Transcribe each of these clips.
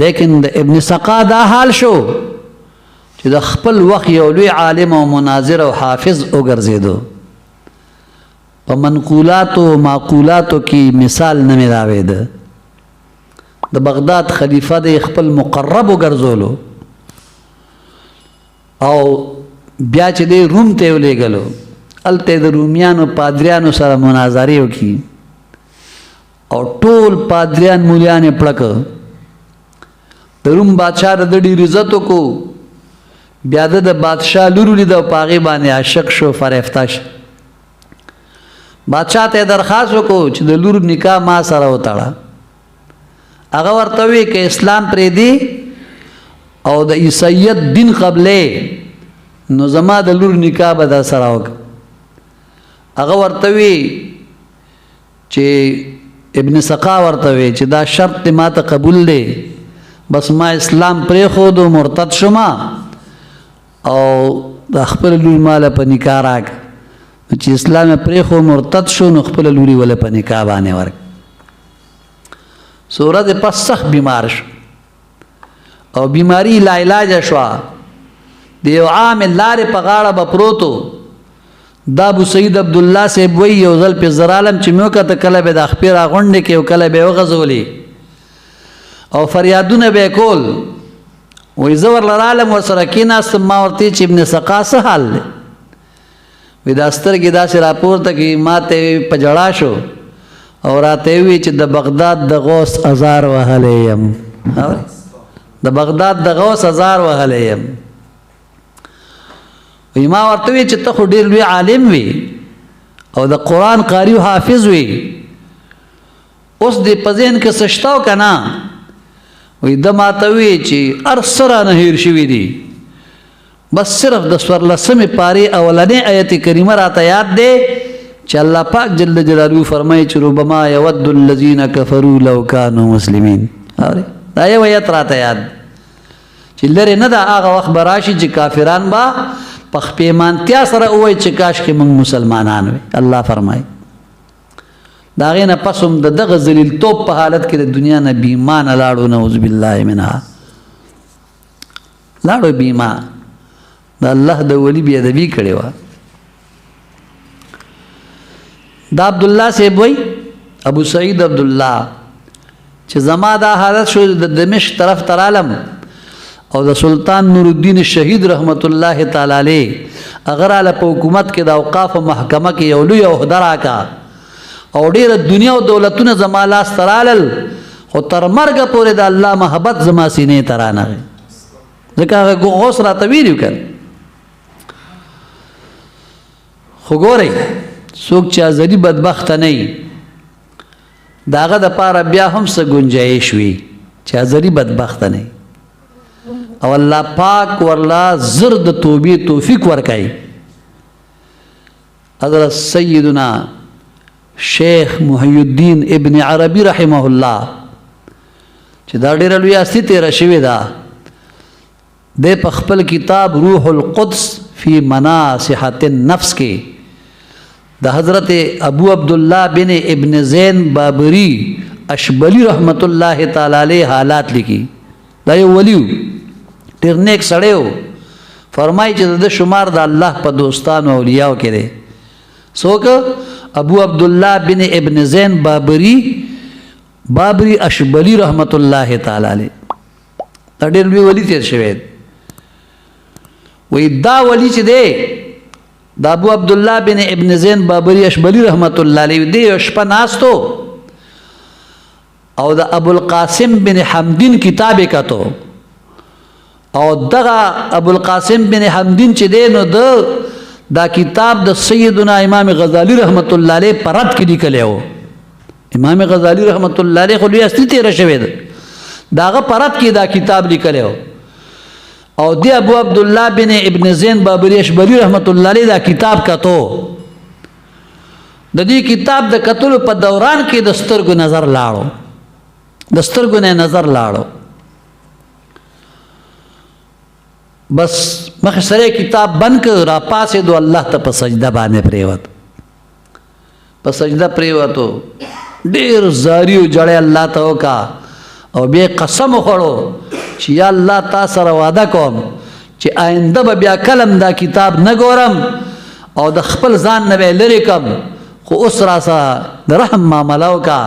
لیکن د ابن سقا دا حال شو چې د خپل وخت یو لوی عالم او مناظر او حافظ وګرځېدو په منقولاتو او معقولاتو کې مثال نه ملاوېده. د بغداد خلیفہ د خپل مقرب وګرځولو او بیا چې دی روم ته ولېږلو، هلته د رومیانو پادریانو سره مناظرې وکړي او ټول پادریان مولیان یې پړکه. د روم بادشاه د ډېر عزت وکړو، بیا د بادشاه لور ولیده او په هغې باندې عاشق شو، فریفته شو. بادشاه ته یې درخواست وکړو چې د لور نکاح ما سره وتړه. هغه ورته وی که اسلام پرېږدي او د عیسیت دین قبلې نو زما د لور نکاح به در سره وکړه. هغه ورته وی چې ابن سقا ورته وی چې دا شرط دې ما ته قبول دی، بس ما اسلام پرېښود او مرتد شوما او د خپل لور ماله په نکاح راکړه. چې اسلام یې پرېښود مرتد شو نو خپله لور یې ولې په نکاح باندې ورکړه. څو ورځې پس سخت بیمار شو او بیماري لاعلاجه شوه. د یو عام لارې په غاړه به پروت و. دا ابو سعید عبدالله صاحب وایي یو ځل پې زرالم چې مې وکته کله به د خپې راغونډې کې او کله به یې وغځولې او فریادونه به یې کول. وایي زه ورله رالم ورسره کېناستم، ما ورته چې ابن سقا څه حال دی؟ وایي دا سترګې داسې راپورته کړي، ما ته په ژړا شو او راته یې وویل چې د بغداد د غوث ازار وهلی یم. د بغداد د غوث ازار وهلی یم. وی ما ورته وی چې ته خو ډېر لوی عالم وي او د قرآن قاری او حافظ وي، اوس دې په ذهن کې څه شته که نه؟ وی ده ماته وی چې هر څه رانه هېر شوي دي، بس صرف د 14مې پارې اولنی آیت کریمه راته یاد دی چې الله پاک جل جلاله فرمایي چې ربما یود الذین کفروا لو کانوا مسلمین. دا یو آیت راته یاد چې لرې نه ده هغه وخت به راشي چې کافران به په خپېمانتیا سره ووایي چې کاش کې موږ مسلمانان وي. الله فرمایي د هغې نه پس هم د دغه ذلیلتوب په حالت کې د دنیا نه بې ایمانه لاړو، نعوذ بالله منها لاړو بې ایمان. د الله د ولي بې ادبي کړې وه. دا عبدالله صاحب وایي ابو سعید عبدالله چې زما دا حالت شو د دمشق طرف ته رالم او د سلطان نور الدین شهید رحمت الله تعالی علیه هغه راله په حکومت کې د اوقاف محکمه کې یو لوی عهده راکړه او ډېره دنیا او دولتونه زما لاس ته رالل، خو تر مرګه پورې د الله محبت زما سینې ته رانغی. ځکه هغه غوث راته ویلي و که خو ګورئ څوک چې ازلي بدبخته نه وي د هغه دپاره بیا هم څه ګنجایش وي چې ازلي بدبخته نه وي او الله پاک ورلا زر د توبې توفیق ورکوي. حضرت سیدنا شیخ محی الدین ابن عربی رحمه الله چې دا ډېره لویه هستي تېره شوې ده، دی په خپل کتاب روح القدس فی مناصحة النفس کې د حضرت ابو عبدالله بن ابن زین بابری اشبلی رحمت الله تعالی علیه حالات لیکي. دا یو ولیو ډېر نیک سړی و. فرمایي چې د شمار د الله په دوستانو او اولیاو کې دی. څوک؟ ابو عبدالله بن ابن زین بابری اشبلی رحمت الله تعالی علیه. دا ډېر لوی ولی تېر شوی دی. وایي دا ولی چې دی د ابو عبدالله بن ابن زین بابری اشبلی رحمت الله علیه دی یو شپه ناستو او د ابوالقاسم بن حمدین کتاب یې کتو او دغه ابوالقاسم بن حمدین چې دی نو دا کتاب د سیدنا امام غزالی رحمت الله علیه په رد کې لیکلی و. امام غزالی رحمت الله علیه خو لوی هستي تېره شوې ده، د هغه په رد کې دا کتاب لیکلی و او دی ابو عبدالله بن ابن زین بابری اشبلی رحمت الله علیه دا کتاب کتو. د دې کتاب د کتلو په دوران کې د سترګو نظر لاړو، د سترګو نه نظر لاړو. بس مخ سره کتاب بند کړ، را پاسېدو، الله ته په سجده باندې پریوت، په سجده پریوتو، ډېر زاری او جړې الله ته وکړه او بیا قسم وخوړو چې یا الله تا سره وعده کوم چې آینده به بیا کلم دا کتاب نه ګورم او د خپل ځان نه به لرې کم، خو اوس راسه د رحم معامله وکړه.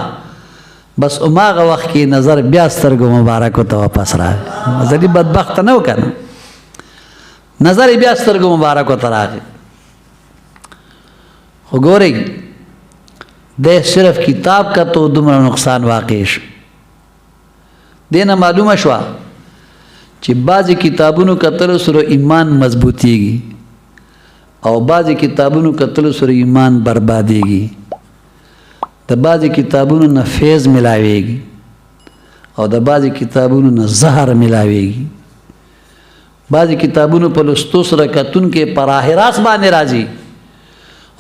بس هماغه وخت کې نظر بیا سترګو مبارکو ته واپس راغی. زه دې بدبخته نه و که نه، نظر بیا سترګو مبارکو ته راغی. خو ګورئ دی صرف کتاب کا تو دومره نقصان واقع شو. دې نه معلومه شوه چې بعضې کتابونو کتلو سره ایمان مضبوطیږي او بعضې کتابونو کتلو سره ایمان بربادیږي. د بعضې کتابونو نه فیض ملاویږي او د بعضې کتابونو نه زهر ملاویږي. بعضې کتابونو په لوستو سره کتونکي په راه راست باندې راځي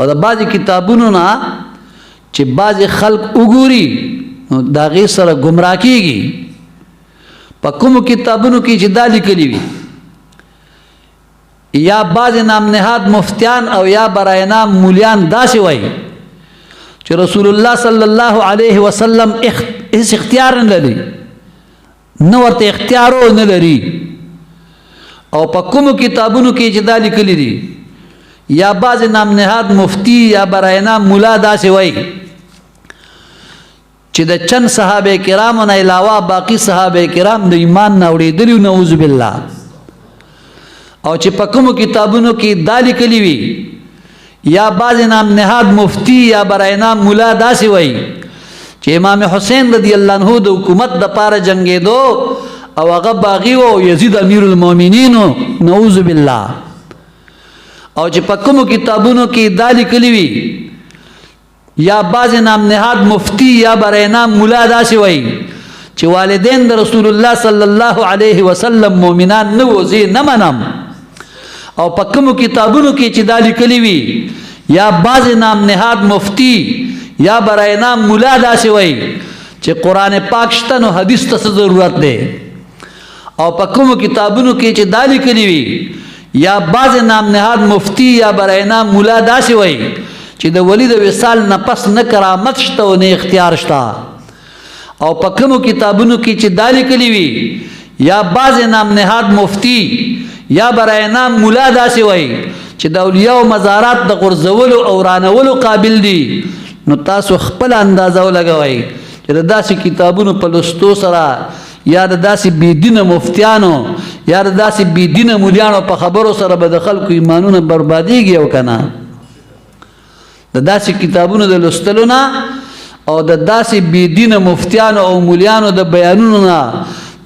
او د بعضې کتابونو نه چې بعضې خلق وګوري نو د هغې سره ګمراه کېږي. په کومو کتابونو کې چې دا لیکلي وي یا بعضې نام نهاد مفتیان او یا برای نام مولیان داسې وایي چې رسول الله صلی الله علیه وسلم هیڅ اختیار نه لري، نه ورته اختیار نه لري. او په کومو کتابونو کې چې دا لیکلي دي یا بعضې نام نهاد مفتی یا برای نام مولا داسې وایي چې د چند صحابه کرامو نه علاوه باقی صحابه کرام د ایمان نه اورېدلي، نعوذ بالله. او چې په کومو کتابونو کې دا لیکلي وي یا بعض نام نهاد مفتی یا برای نام مولا داسې وایي چې امام حسین رضی الله عنه د حکومت د پاره جنګېدو او هغه باغي و یزید امیر المؤمنین، نعوذ بالله. او چې په کومو کتابونو کې دا لیکلي وي یا بعض نام نهاد مفتی یا برای نام مولا داسې وایي چې والدین د رسول الله صلی الله علیه وسلم مؤمنان نه وو، زه نه منم. او په کومو کتابونو کې چې دا لیکلي وي یا بعض نام نهاد مفتی یا برای نام مولا داسې وایي چې قرآن پاک شته نو حدیث ته څه ضرورت دی. او په کومو کتابونو کې چې دا لیکلي وي یا بعض نام نهاد مفتی یا برای نام مولا داسې وایي چې د ولی د وصال نه پس نه کرامت شته او نه اختیار شته. او په کومو کتابونو کې چې دا لیکلي وي یا بعض نام نهاد مفتی یا برای نام مولا داسې وایي چې د اولیاء مزارات د غورځولو او رانولو قابل دي، نو تاسو خپل اندازه ولګوئ چې د داسې کتابونو په لوستو سره یا د داسې بېدینه مفتیانو یا د داسې بېدینه مولیانو په خبرو سره به د خلکو ایمانونه بربادېږي او که نه. د داسې کتابونو د لوستلو نه او د داسې بېدینه مفتیانو او مولیانو د بیانونو نه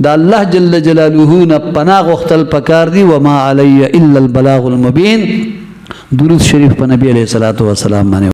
د الله جل جلاله نه پناه غوښتل پکار دي. وما علی الا البلاغ المبین. درود شریف په نبی علیه الصلاة والسلام باندې